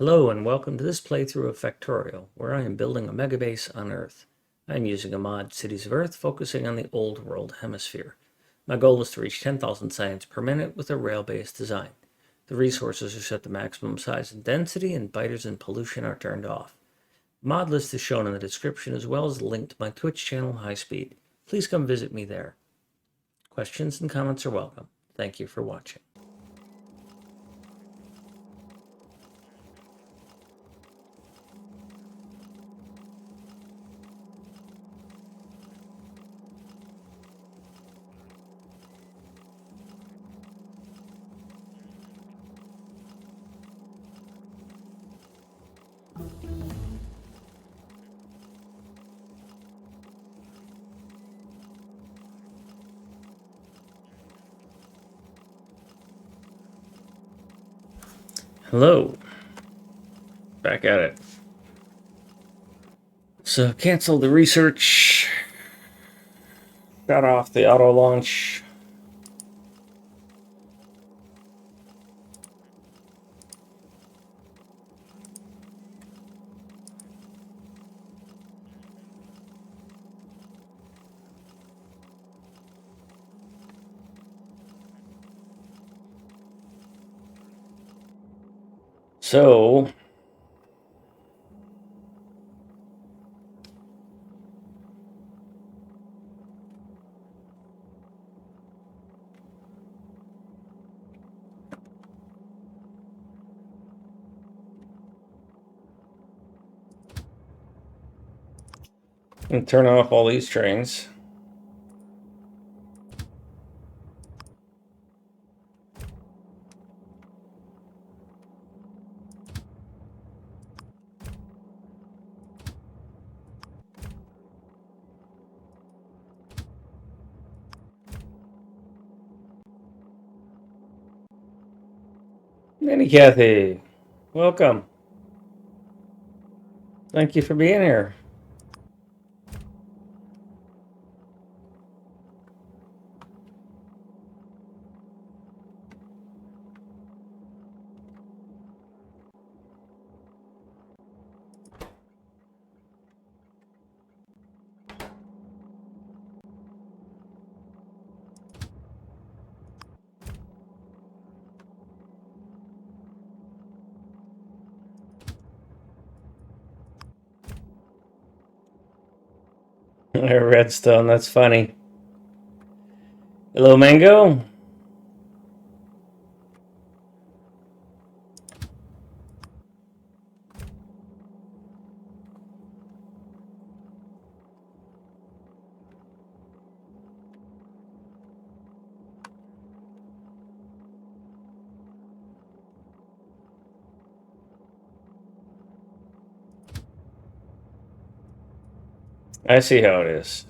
Hello and welcome to this playthrough of Factorio, where I am building a megabase on Earth. I am using a mod, Cities of Earth, focusing on the Old World Hemisphere. My goal is to reach 10,000 science per minute with a rail-based design. The resources are set to maximum size and density, and biters and pollution are turned off. Mod list is shown in the description, as well as a link to my Twitch channel, High Speed. Please come visit me there. Questions and comments are welcome. Thank you for watching. Hello. Back at it. So cancel the research. Shut off the auto launch. So and turn off all these trains. Nanny Kathy, welcome. Thank you for being here. Redstone, that's funny. Hello, Mango. I see how it is.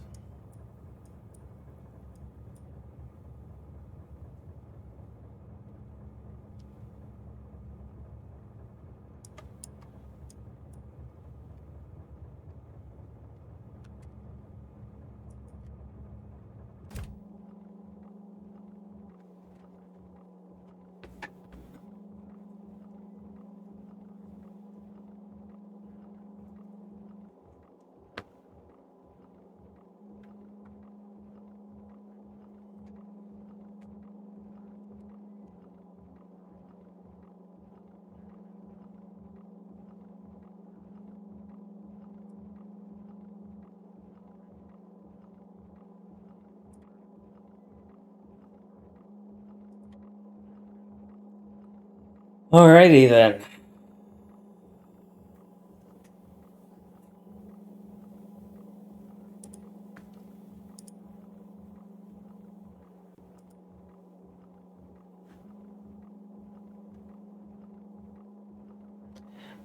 Alrighty then.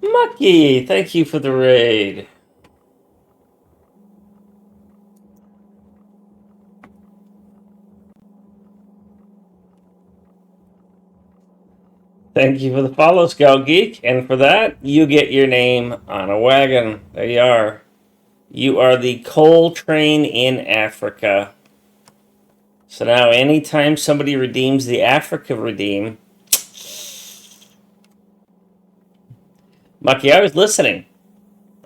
Mucky, thank you for the raid. Thank you for the follow, Scout Geek, and for that, you get your name on a wagon. There you are. You are the coal train in Africa. So now anytime somebody redeems the Africa Redeem, Mucky, I was listening.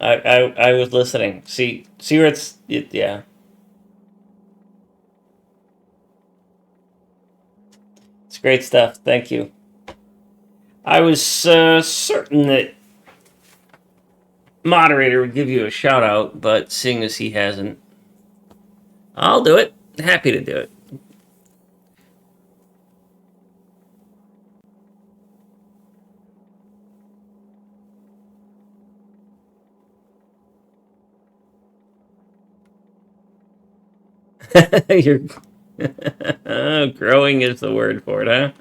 I was listening. See where yeah. It's great stuff. Thank you. I was certain that moderator would give you a shout out, but seeing as he hasn't, I'll do it. Happy to do it. You're growing is the word for it, huh?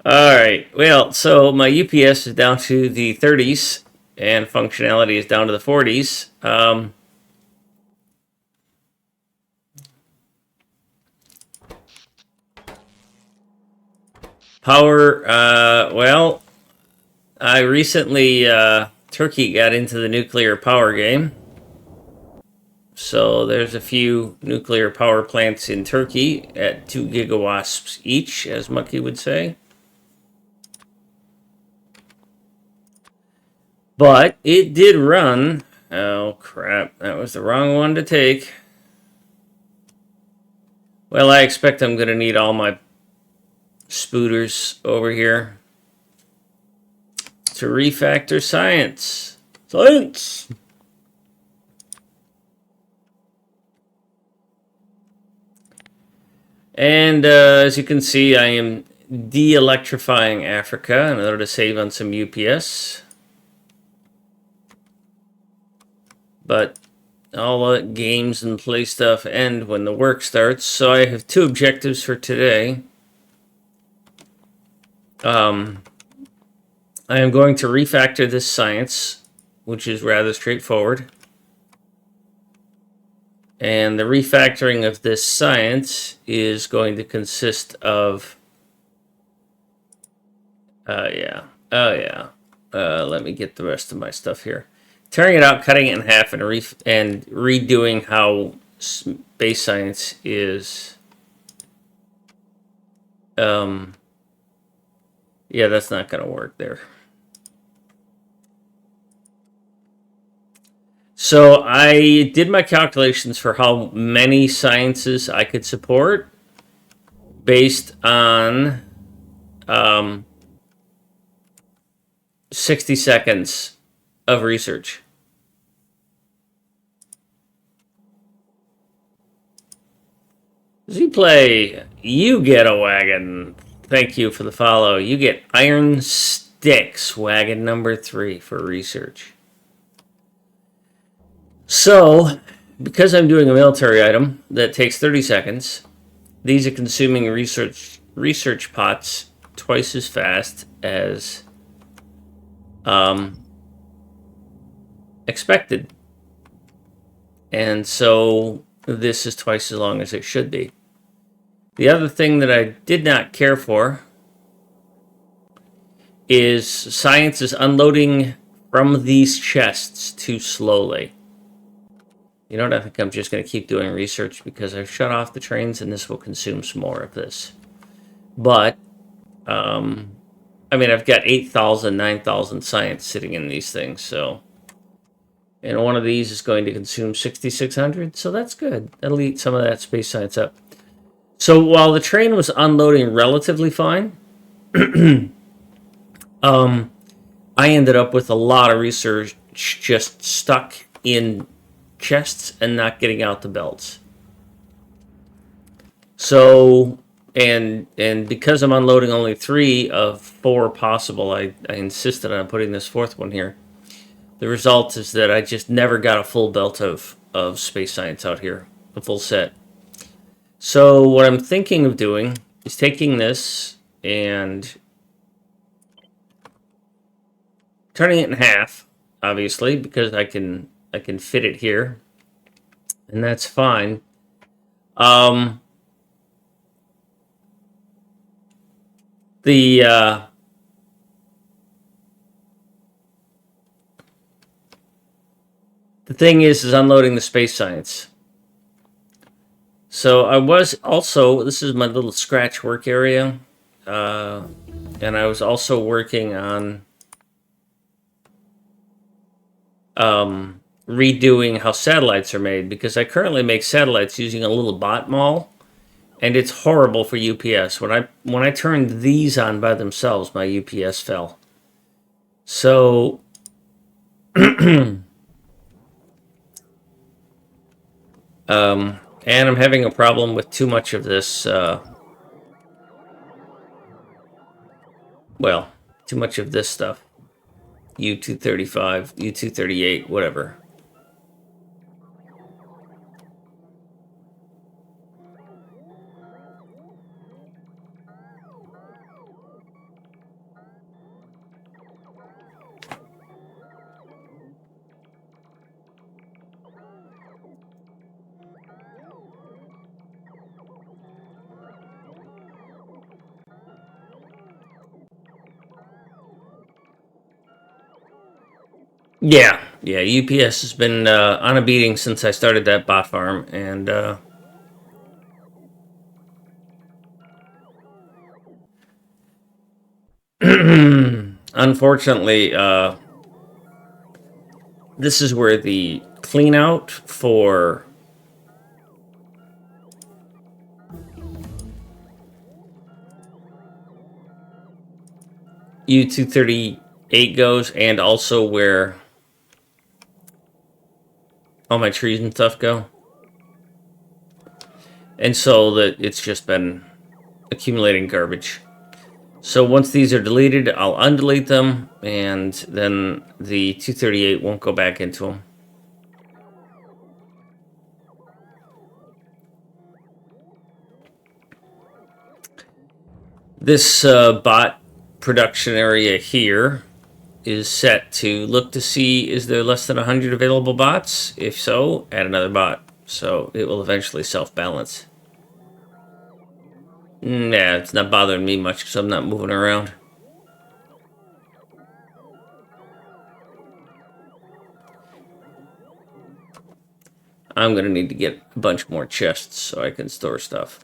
All right. Well, so my UPS is down to the 30s, and functionality is down to the 40s. Power. Well, I recently Turkey got into the nuclear power game. So there's a few nuclear power plants in Turkey at 2 gigawatts each, as Mucky would say. But it did run. Oh crap, that was the wrong one to take. Well, I expect I'm going to need all my spooters over here to refactor science. Science! And as you can see, I am de-electrifying Africa in order to save on some UPS. But all the games and play stuff end when the work starts. So I have two objectives for today. I am going to refactor this science, which is rather straightforward. And the refactoring of this science is going to consist of... let me get the rest of my stuff here. Tearing it out, cutting it in half, and redoing how space science is... yeah, that's not going to work there. So I did my calculations for how many sciences I could support based on 60 seconds of research. Zplay, you get a wagon. Thank you for the follow. You get Iron Sticks, wagon number 3 for research. So, because I'm doing a military item that takes 30 seconds, these are consuming research pots twice as fast as expected. And so this is twice as long as it should be. The other thing that I did not care for is science is unloading from these chests too slowly. You know what? I think I'm just going to keep doing research because I've shut off the trains and this will consume some more of this. But, I mean, I've got 8,000, 9,000 science sitting in these things, so... And one of these is going to consume 6,600, so that's good. That'll eat some of that space science up. So while the train was unloading relatively fine, I ended up with a lot of research just stuck in chests and not getting out the belts. So, and because I'm unloading only 3 of 4 possible, I insisted on putting this 4th one here. The result is that I just never got a full belt of space science out here, a full set. So what I'm thinking of doing is taking this and turning it in half, obviously, because I can fit it here, and that's fine. The thing is unloading the space science. So I was also, this is my little scratch work area, and I was also working on redoing how satellites are made, because I currently make satellites using a little bot mall, and it's horrible for UPS. When I turned these on by themselves, my UPS fell. So and I'm having a problem with too much of this, well, too much of this stuff. U235, U238, whatever. Yeah, yeah. UPS has been on a beating since I started that bot farm, and unfortunately, this is where the clean out for U238 goes, and also where all my trees and stuff go. And so that it's just been accumulating garbage. So once these are deleted, I'll undelete them, and then the 238 won't go back into them. This bot production area here is set to look to see, is there less than 100 available bots? If so, add another bot. So it will eventually self-balance. Nah, it's not bothering me much because I'm not moving around. I'm going to need to get a bunch more chests so I can store stuff.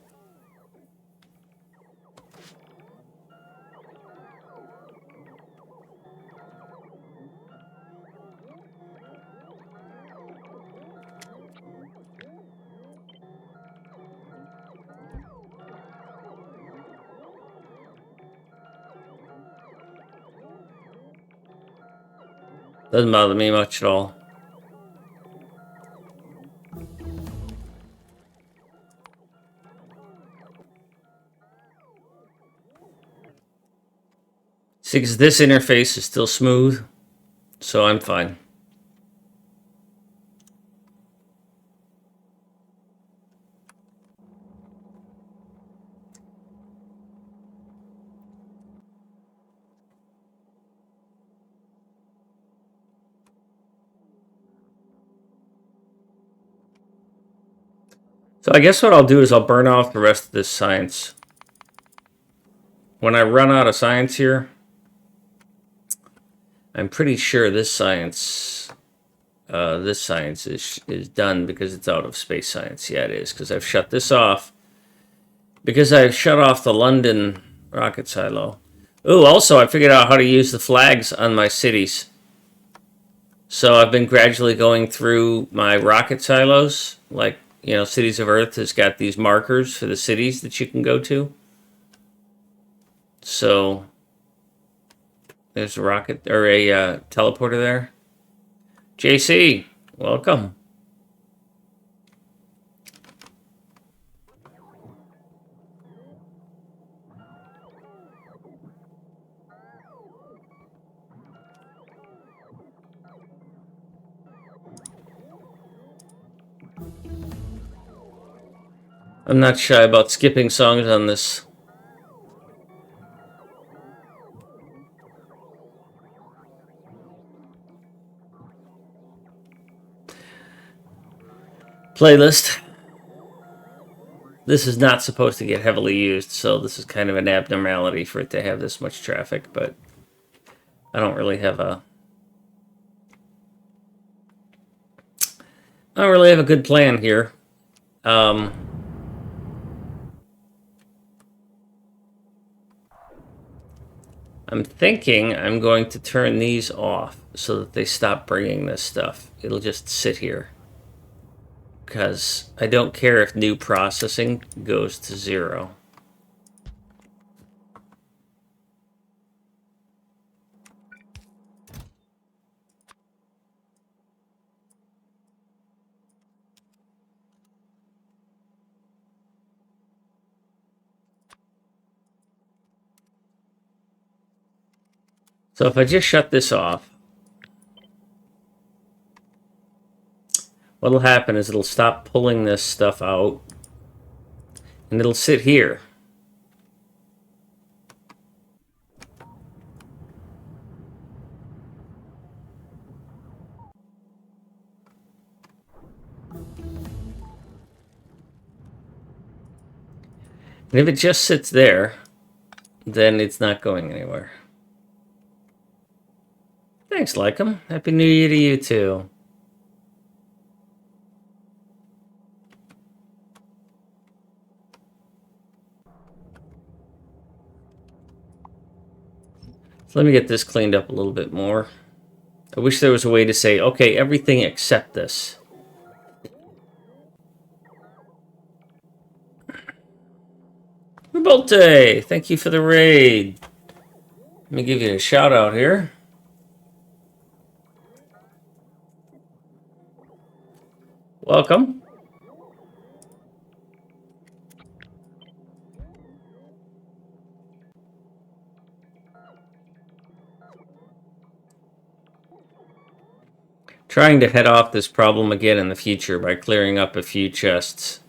Doesn't bother me much at all. See, because this interface is still smooth, so I'm fine. So I guess what I'll do is I'll burn off the rest of this science. When I run out of science here, I'm pretty sure this science is done because it's out of space science. Yeah, it is, because I've shut this off. Because I've shut off the London rocket silo. Ooh, also I figured out how to use the flags on my cities. So I've been gradually going through my rocket silos, like, you know, Cities of Earth has got these markers for the cities that you can go to. So there's a rocket or a teleporter there. JC, welcome. I'm not shy about skipping songs on this. Playlist. This is not supposed to get heavily used, so this is kind of an abnormality for it to have this much traffic, but I don't really have a good plan here. I'm thinking I'm going to turn these off so that they stop bringing this stuff. It'll just sit here. Because I don't care if new processing goes to 0. So if I just shut this off, what'll happen is it'll stop pulling this stuff out and it'll sit here. And if it just sits there, then it's not going anywhere. Thanks, Lycum. Happy New Year to you, too. So let me get this cleaned up a little bit more. I wish there was a way to say, okay, everything except this. Rubolte, thank you for the raid. Let me give you a shout out here. Welcome. Trying to head off this problem again in the future by clearing up a few chests.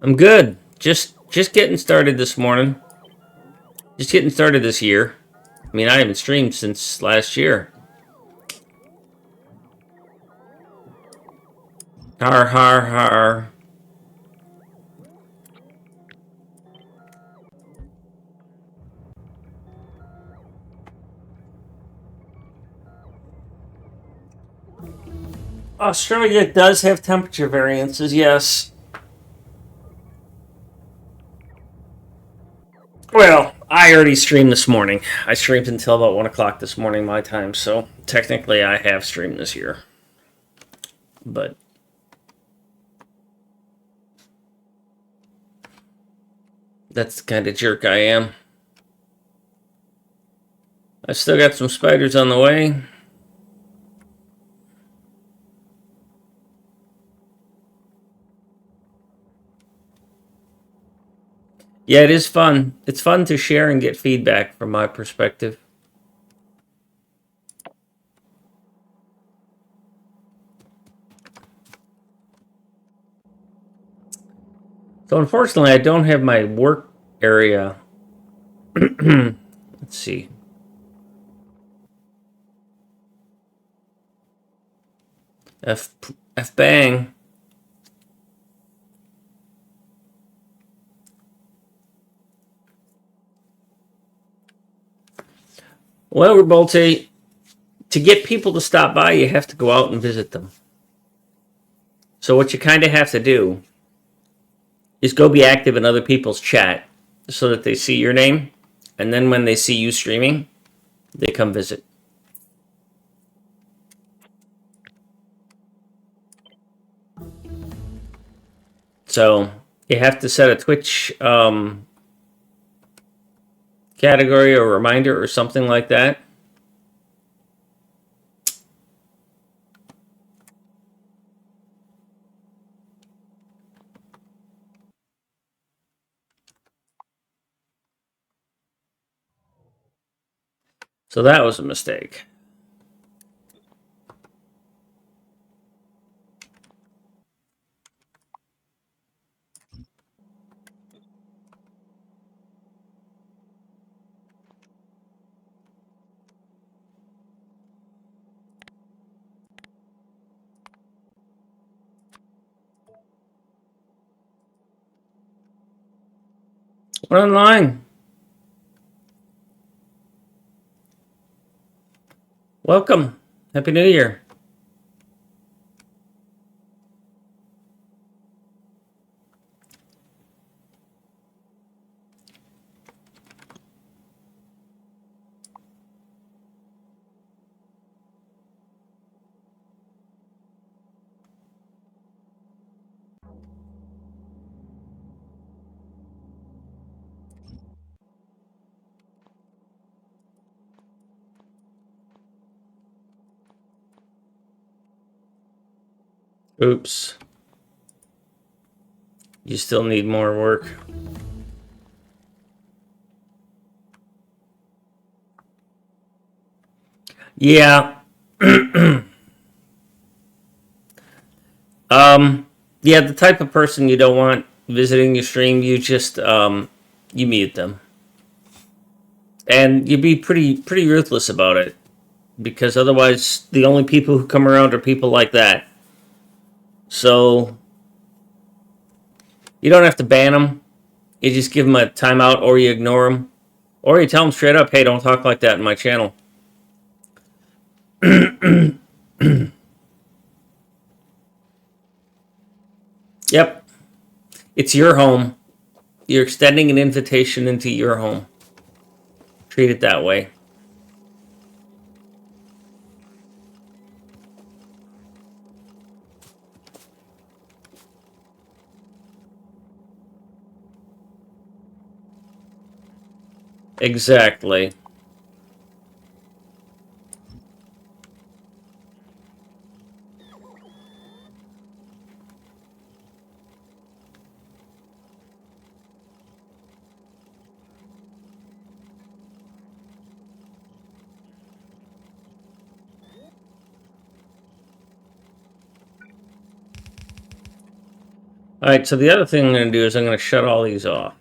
I'm good. Just getting started this morning. Just getting started this year. I mean, I haven't streamed since last year. Har har har. Australia does have temperature variances, yes. Well, I already streamed this morning. I streamed until about 1 o'clock this morning, my time, so technically I have streamed this year. But that's the kind of jerk I am. I still got some spiders on the way. Yeah, it is fun. It's fun to share and get feedback from my perspective. So unfortunately, I don't have my work area. Let's see. F bang. Well, Rebolte, to get people to stop by, you have to go out and visit them. So what you kind of have to do is go be active in other people's chat so that they see your name. And then when they see you streaming, they come visit. So you have to set a Twitch category or reminder or something like that. So that was a mistake. We're online. Welcome. Happy New Year. Oops. You still need more work. Yeah. Yeah, the type of person you don't want visiting your stream, you just you mute them. And you be pretty ruthless about it. Because otherwise the only people who come around are people like that. So you don't have to ban them. You just give them a timeout, or you ignore them, or you tell them straight up, "Hey, don't talk like that in my channel." Yep, it's your home. You're extending an invitation into your home. Treat it that way. Exactly. All right, so the other thing I'm going to do is I'm going to shut all these off.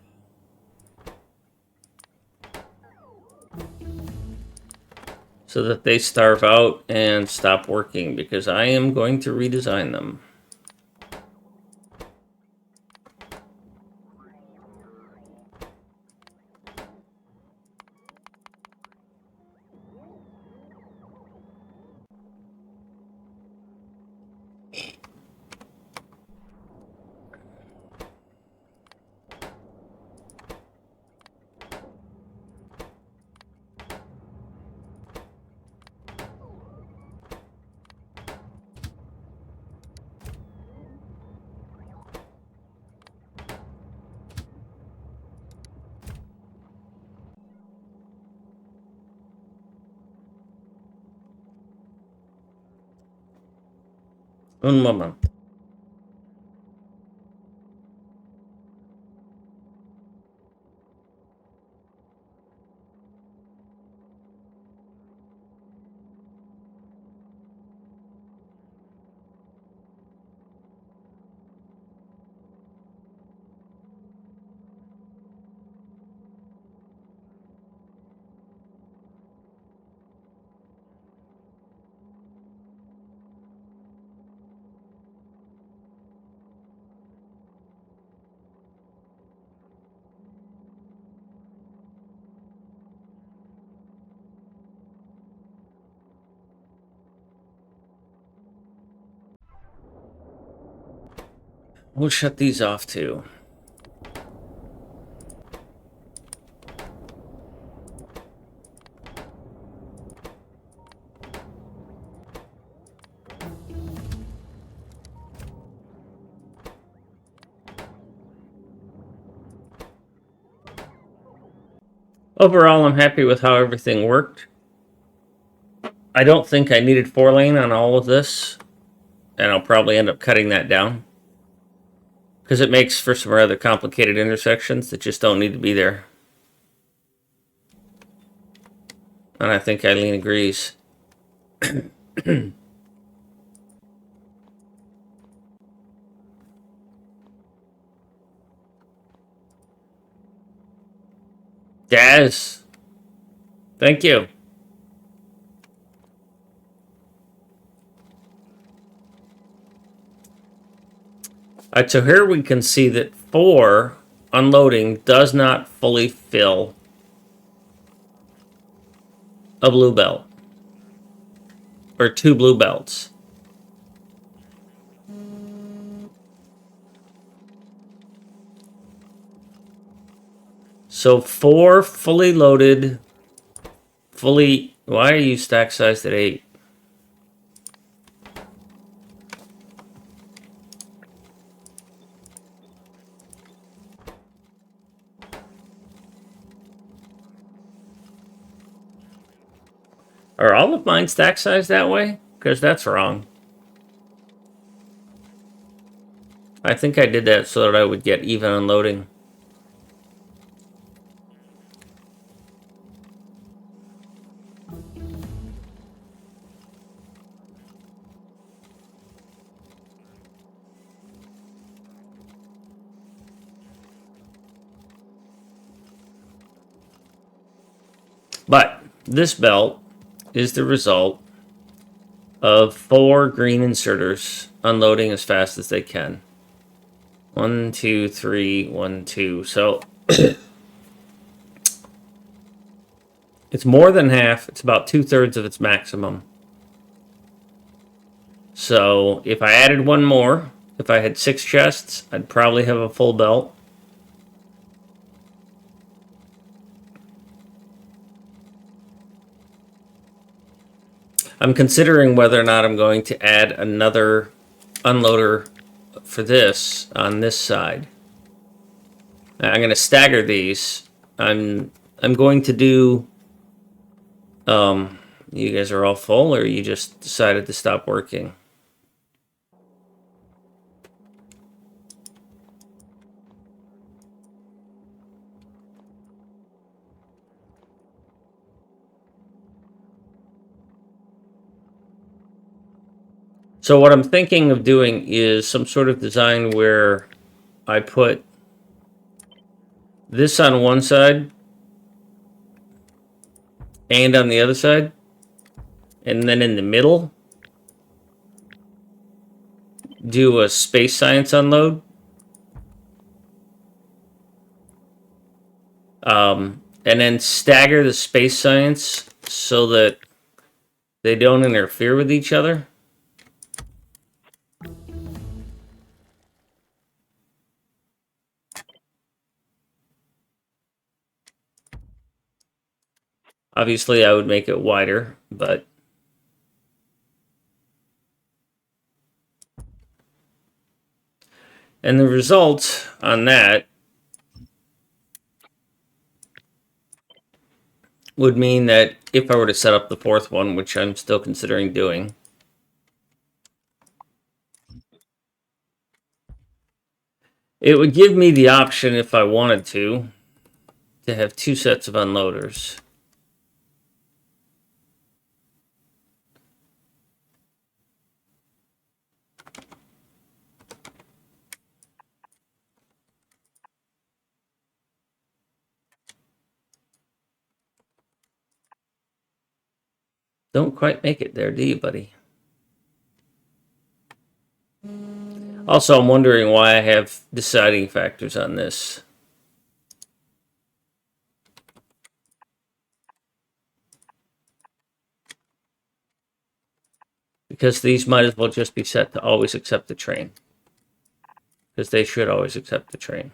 So that they starve out and stop working, because I am going to redesign them. Un moment. We'll shut these off too. Overall, I'm happy with how everything worked. I don't think I needed 4-lane on all of this, and I'll probably end up cutting that down, because it makes for some rather complicated intersections that just don't need to be there. And I think Eileen agrees. Daz, thank you. Alright, so here we can see that 4 unloading does not fully fill a blue belt, or 2 blue belts. So 4 fully loaded, why are you stack sized at 8? Are all of mine stack sized that way? Because that's wrong. I think I did that so that I would get even unloading. But this belt is the result of 4 green inserters unloading as fast as they can. 1, 2, 3, 1, 2. So it's more than half. It's about 2/3 of its maximum. So if I added one more, if I had 6 chests, I'd probably have a full belt. I'm considering whether or not I'm going to add another unloader for this on this side. I'm going to stagger these. I'm going to do. You guys are all full, or you just decided to stop working? So what I'm thinking of doing is some sort of design where I put this on one side and on the other side, and then in the middle do a space science unload. And then stagger the space science so that they don't interfere with each other. Obviously, I would make it wider, but and the result on that would mean that if I were to set up the 4th one, which I'm still considering doing, it would give me the option, if I wanted to have 2 sets of unloaders. Don't quite make it there, do you, buddy? Also, I'm wondering why I have deciding factors on this. Because these might as well just be set to always accept the train. Because they should always accept the train.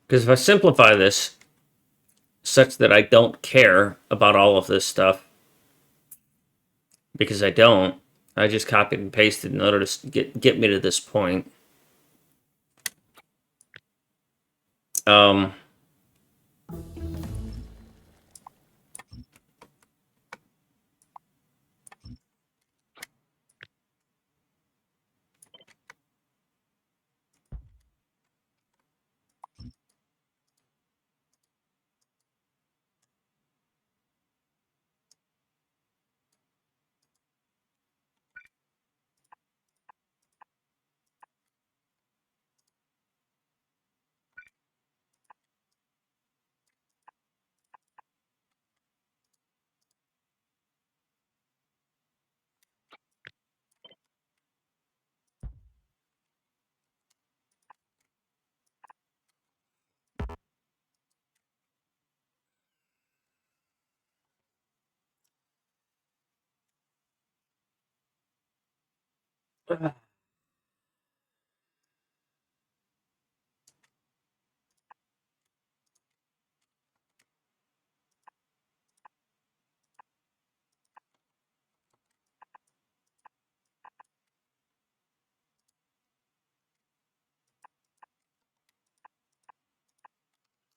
Because if I simplify this such that I don't care about all of this stuff, because I don't, I just copied and pasted in order to get me to this point. Um,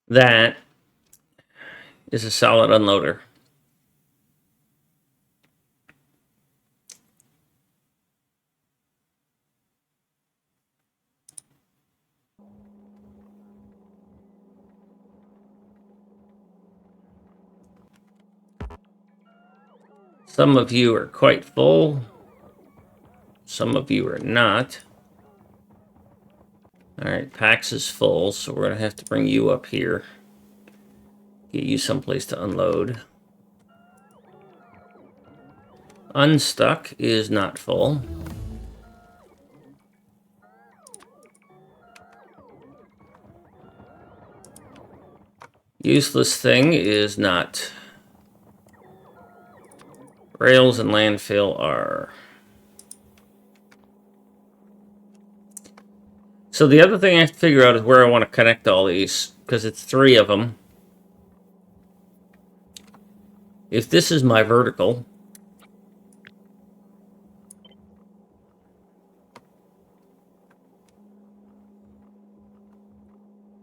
That is a solid unloader. Some of you are quite full. Some of you are not. Alright, PAX is full, so we're going to have to bring you up here. Get you someplace to unload. Unstuck is not full. Useless thing is not. Rails and landfill are. So the other thing I have to figure out is where I want to connect all these, because it's 3 of them. If this is my vertical,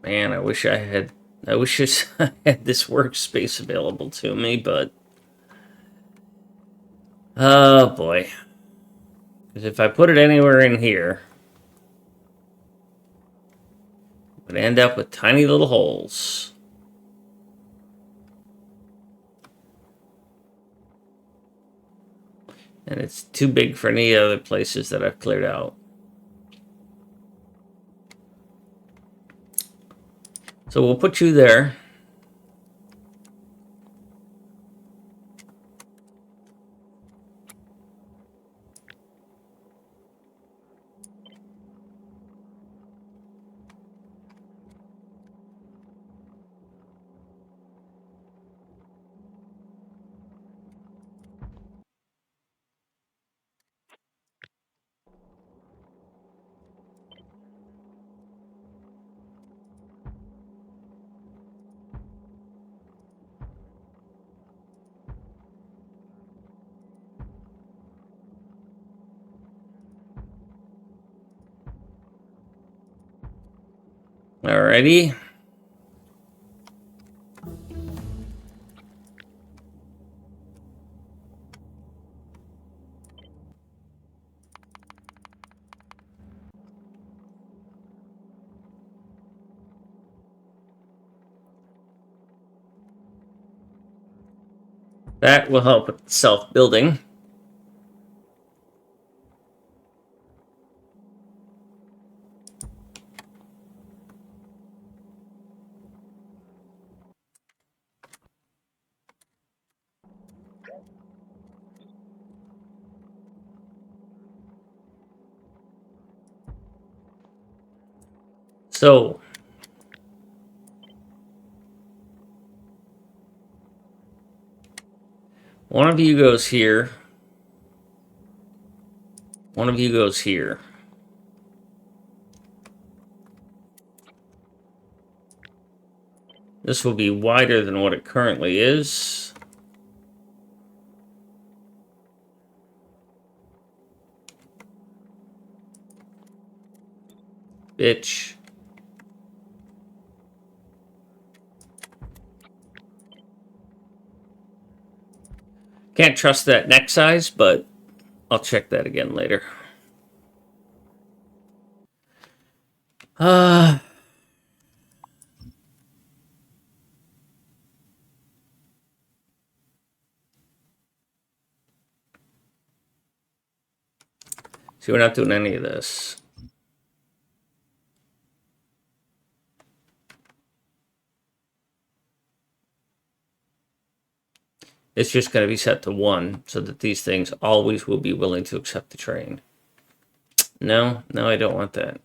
man, I wish I had this workspace available to me, but oh boy. Because if I put it anywhere in here, it would end up with tiny little holes. And it's too big for any other places that I've cleared out. So we'll put you there. Alrighty. That will help with self-building. So one of you goes here. One of you goes here. This will be wider than what it currently is. Bitch. Can't trust that neck size, but I'll check that again later. See, we're not doing any of this. It's just going to be set to 1 so that these things always will be willing to accept the train. No, I don't want that.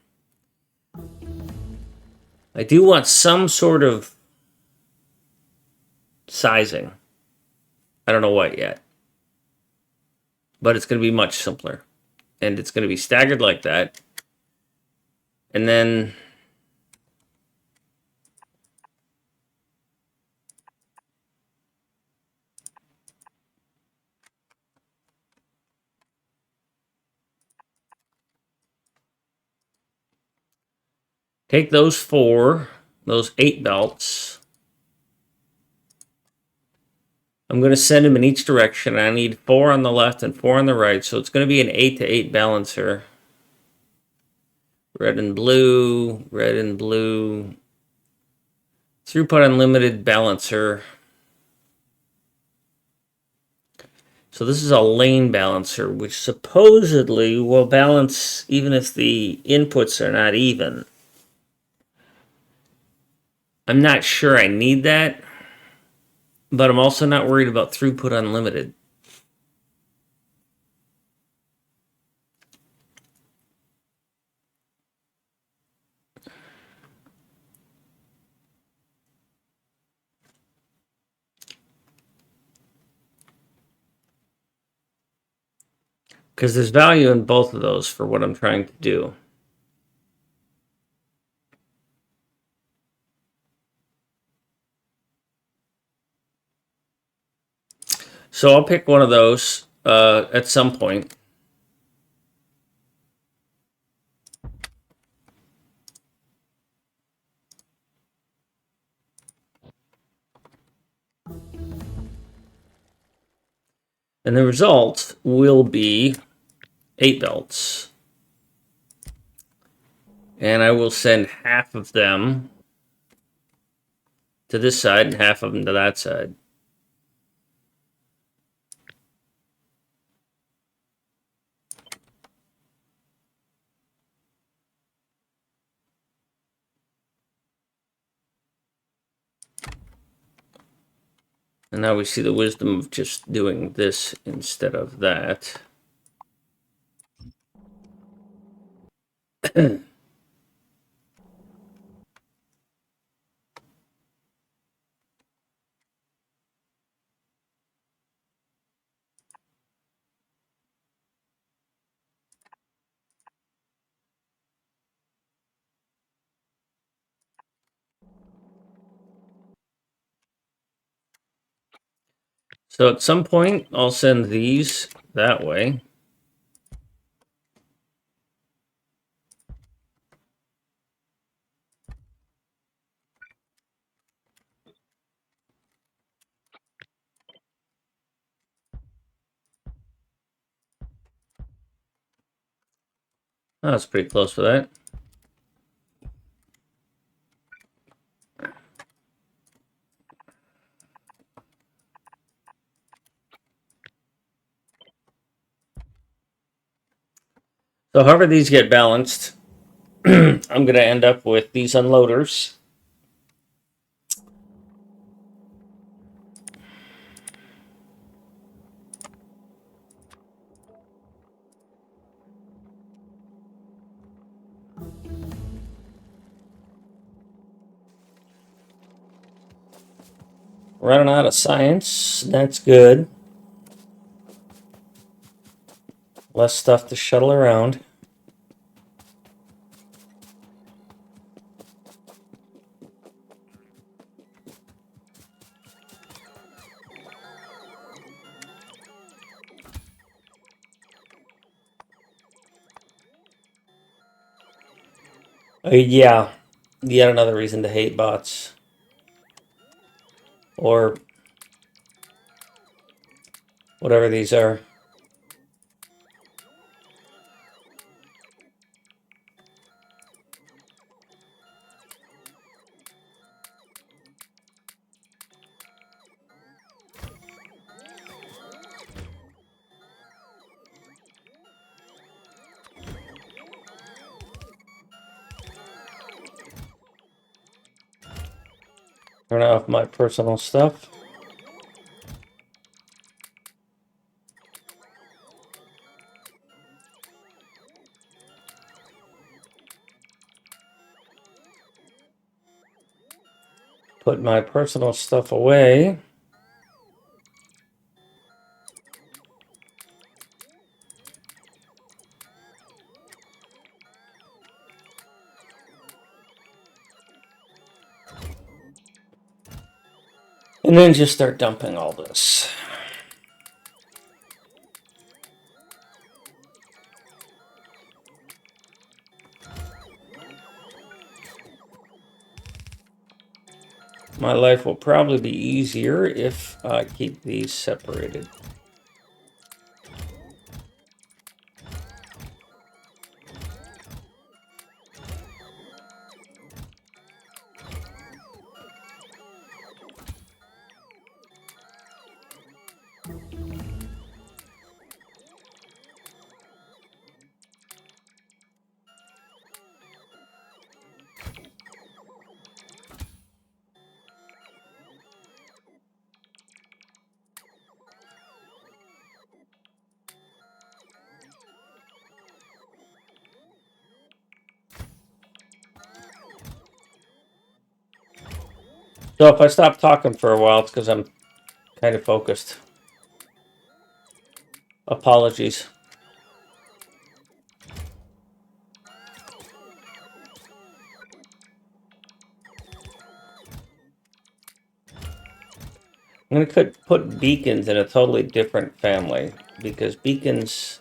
I do want some sort of sizing. I don't know what yet. But it's going to be much simpler. And it's going to be staggered like that. And then take those 8 belts. I'm going to send them in each direction. I need 4 on the left and 4 on the right, so it's going to be an 8 to 8 balancer. Red and blue, red and blue. Throughput unlimited balancer. So this is a lane balancer, which supposedly will balance even if the inputs are not even. I'm not sure I need that, but I'm also not worried about throughput unlimited. Because there's value in both of those for what I'm trying to do. So I'll pick one of those at some point. And the result will be 8 belts. And I will send half of them to this side and half of them to that side. And now we see the wisdom of just doing this instead of that. So at some point, I'll send these that way. Oh, that's pretty close for that. So however these get balanced, I'm going to end up with these unloaders. Running out of science. That's good. Less stuff to shuttle around. Yeah, yet another reason to hate bots. Or whatever these are. Turn off my personal stuff. Put my personal stuff away. And then just start dumping all this. My life will probably be easier if I keep these separated. So if I stop talking for a while, it's because I'm kind of focused. Apologies. I'm going to put beacons in a totally different family because beacons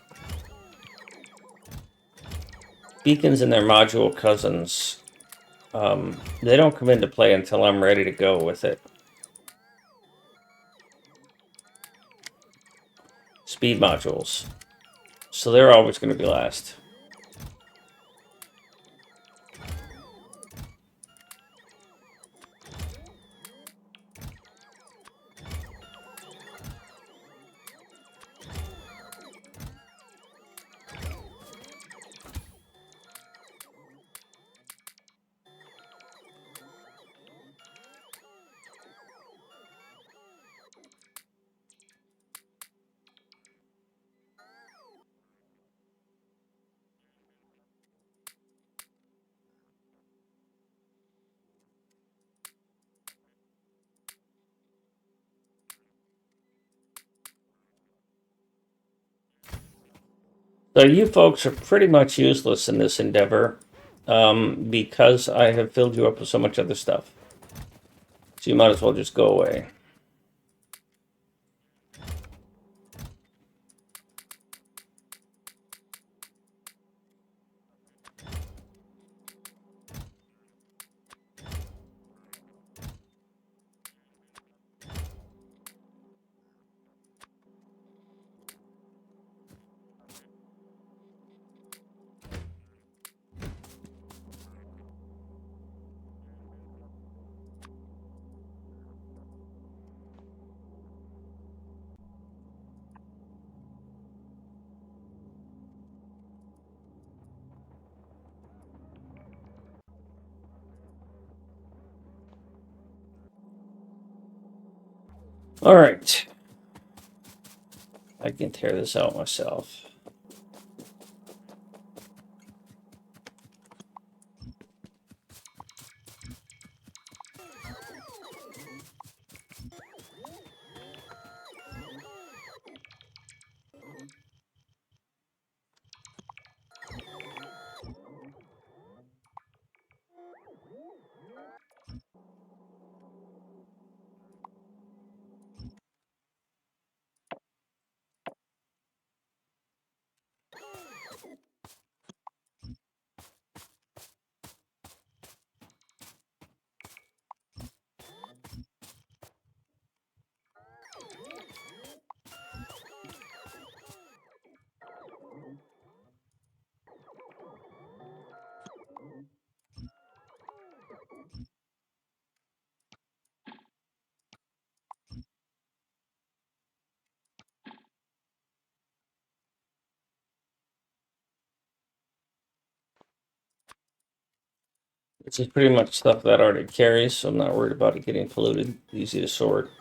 and their module cousins, they don't come into play until I'm ready to go with it. Speed modules. So they're always going to be last. So you folks are pretty much useless in this endeavor because I have filled you up with so much other stuff. So you might as well just go away. All right. I can tear this out myself. This is pretty much stuff that already carries, so I'm not worried about it getting polluted. Easy to sort.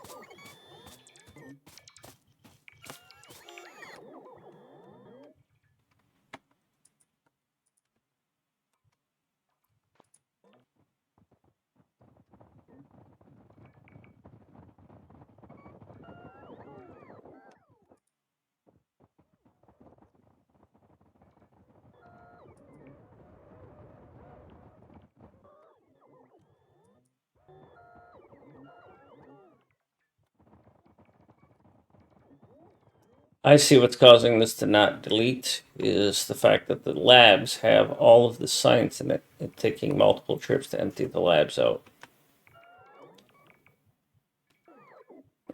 I see what's causing this to not delete is the fact that the labs have all of the science in it. It's taking multiple trips to empty the labs out.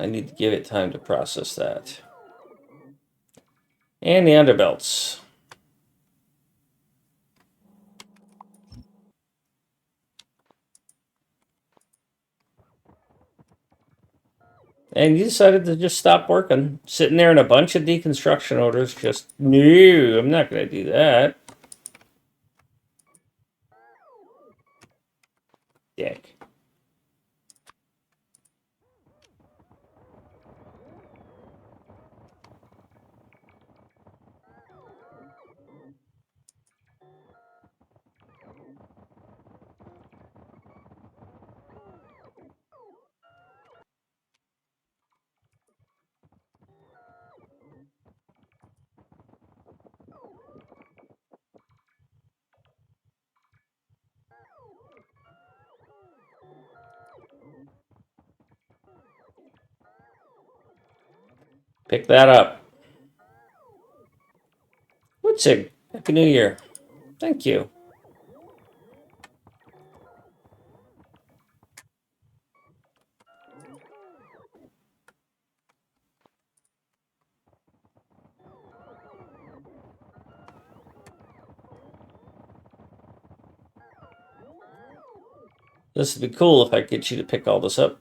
I need to give it time to process that. And the underbelts. And you decided to just stop working, sitting there in a bunch of deconstruction orders. Just, no, I'm not going to do that. Dick. Pick that up. Witzig, Happy New Year. Thank you. This would be cool if I get you to pick all this up.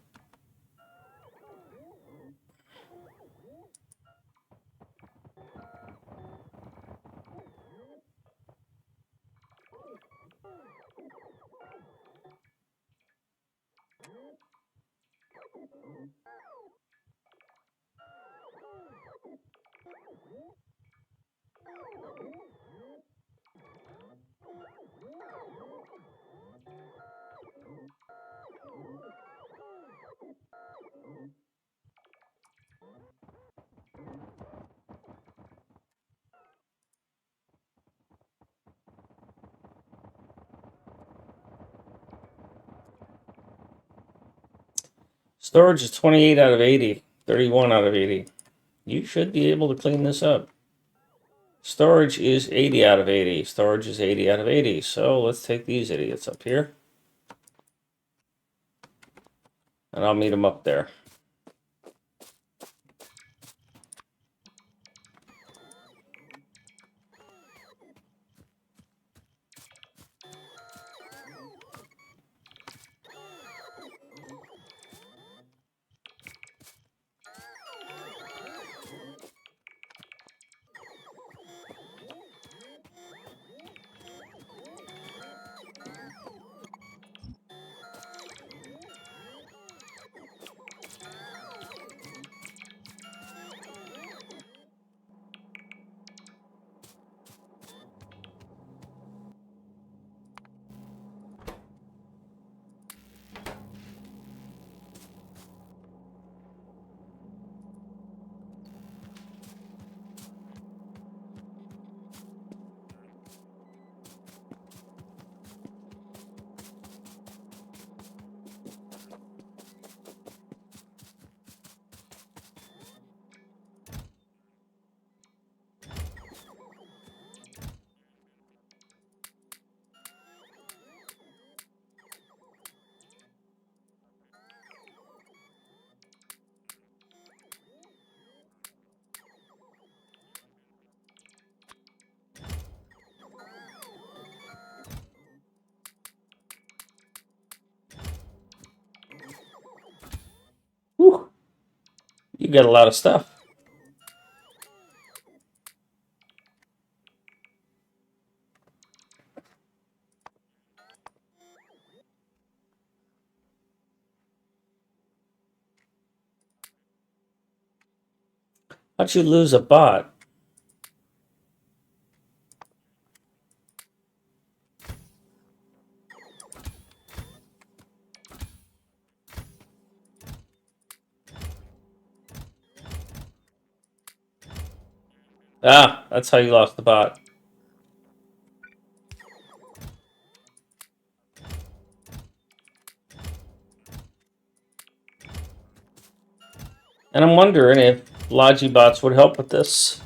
Storage is 28 out of 80, 31 out of 80. You should be able to clean this up. Storage is 80 out of 80. Storage is 80 out of 80. So let's take these idiots up here. And I'll meet them up there. Whew. You got a lot of stuff. How'd you lose a bot? Ah, that's how you lost the bot. And I'm wondering if Logibots would help with this.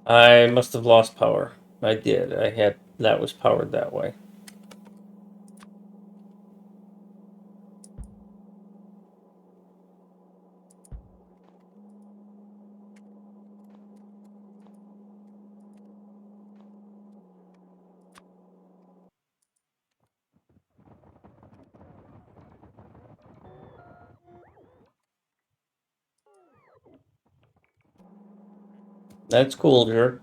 I must have lost power. I did. That was powered that way. That's cool, jerk.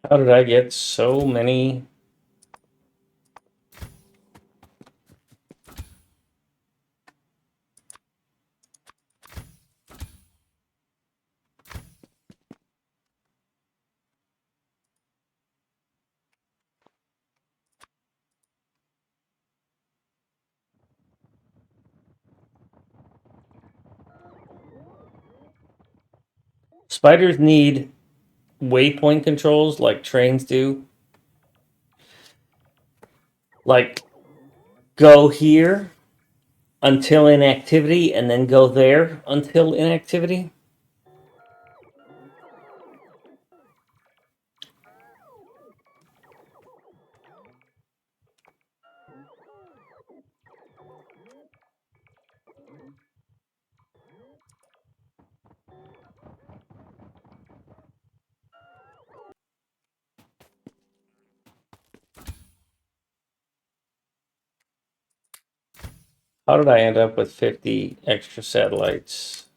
How did I get so many? Spiders need waypoint controls like trains do. Like, go here until inactivity and then go there until inactivity. How did I end up with 50 extra satellites?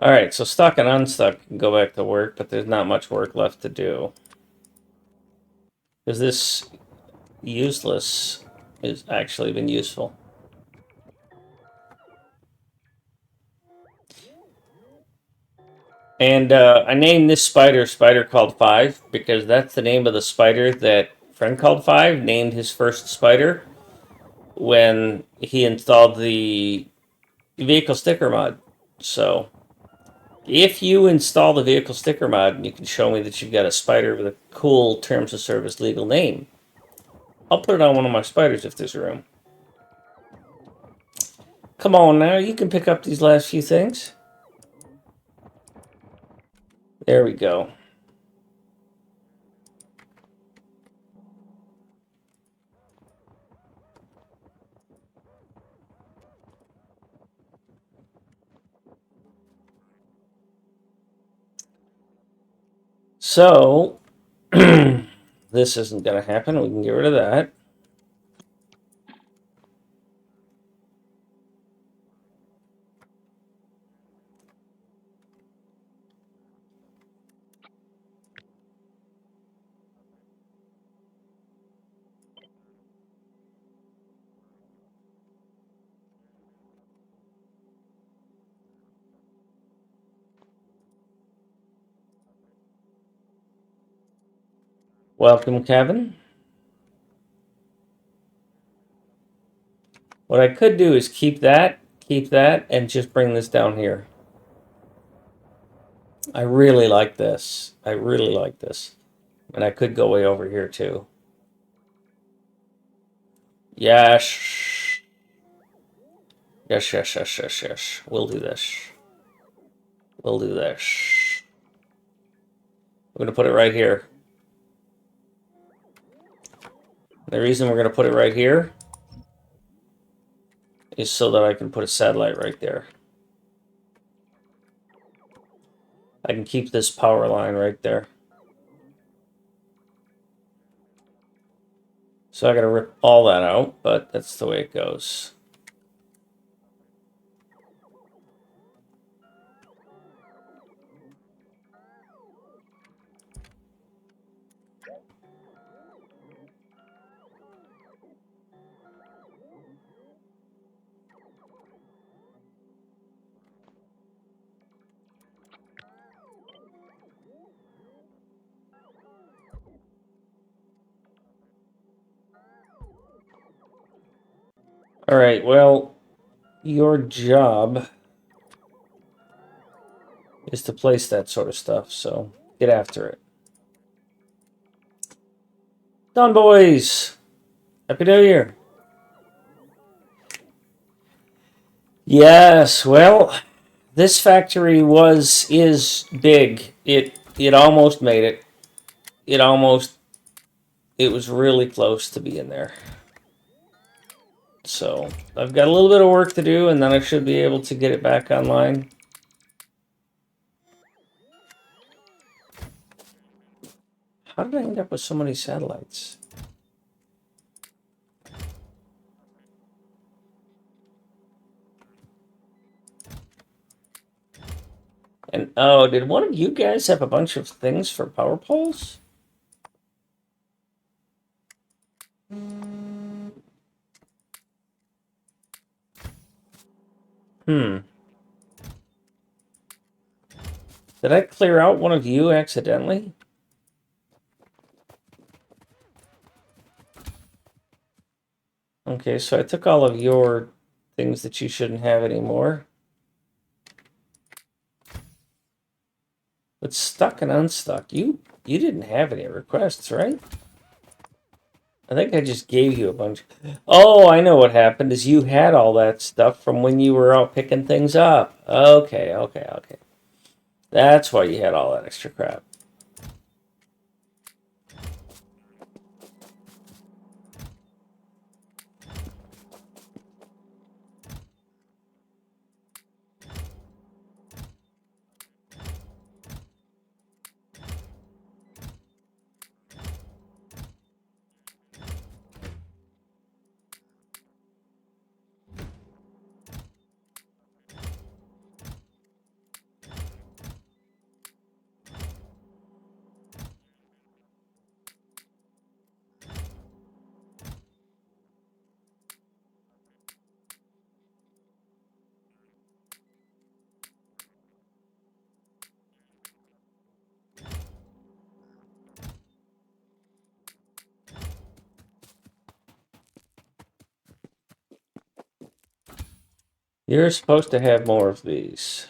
Alright, so stuck and unstuck can go back to work, but there's not much work left to do. Because this useless has actually been useful. And I named this spider called 5 because that's the name of the spider that friend called 5 named his first spider when he installed the vehicle sticker mod. So if you install the vehicle sticker mod and you can show me that you've got a spider with a cool terms of service legal name, I'll put it on one of my spiders if there's room. Come on now, you can pick up these last few things. There we go. So, this isn't going to happen. We can get rid of that. Welcome, Kevin. What I could do is keep that, and just bring this down here. I really like this. I really like this. And I could go way over here too. Yes. Yes, yes, yes, yes, yes. We'll do this. We'll do this. I'm going to put it right here. The reason we're going to put it right here is so that I can put a satellite right there. I can keep this power line right there. So I got to rip all that out, but that's the way it goes. All right, well, your job is to place that sort of stuff, so get after it. Done, boys. Happy New Year. Yes, well, this factory is big. It almost made it. It was really close to being there. So I've got a little bit of work to do, and then I should be able to get it back online. How did I end up with so many satellites? And oh, did one of you guys have a bunch of things for power poles? Hmm. Did I clear out one of you accidentally? Okay, so I took all of your things that you shouldn't have anymore. But stuck and unstuck, you didn't have any requests, right? I think I just gave you a bunch. Oh, I know what happened is you had all that stuff from when you were out picking things up. Okay. That's why you had all that extra crap. You're supposed to have more of these.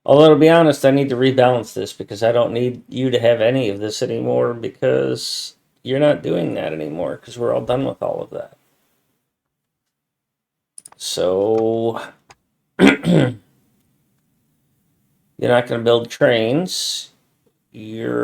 Although, to be honest, I need to rebalance this because I don't need you to have any of this anymore because you're not doing that anymore because we're all done with all of that. So, you're not going to build trains. You're